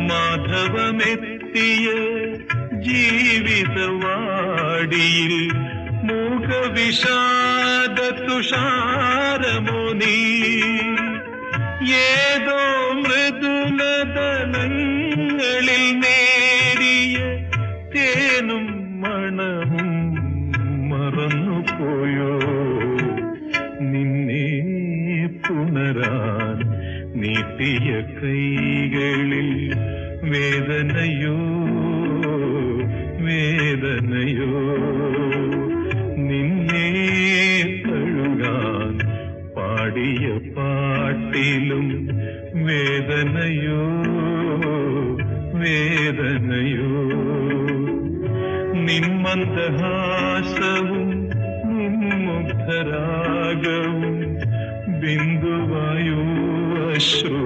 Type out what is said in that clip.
മാധവമെത്തിയ ജീവിതവാടിയിൽ മൂകവിഷാദ തുഷാരമോ നീ ഏതോ മൃദുലതലങ്ങളിൽ നേടിയ തേനും മണവും മറന്നുപോയോ നിന്നെ പുണരാൻ നീട്ടിയ കൈകളിൽ വേദനയോ വേദനയോ നിന്നെ തഴുകാൻ പാടിയ പാട്ടിലും വേദനയോ വേദനയോ നിന്മന്ദഹാസവും നിൻമുഗ്ധരാഗവും ബിന്ദുവായോ അശ്രു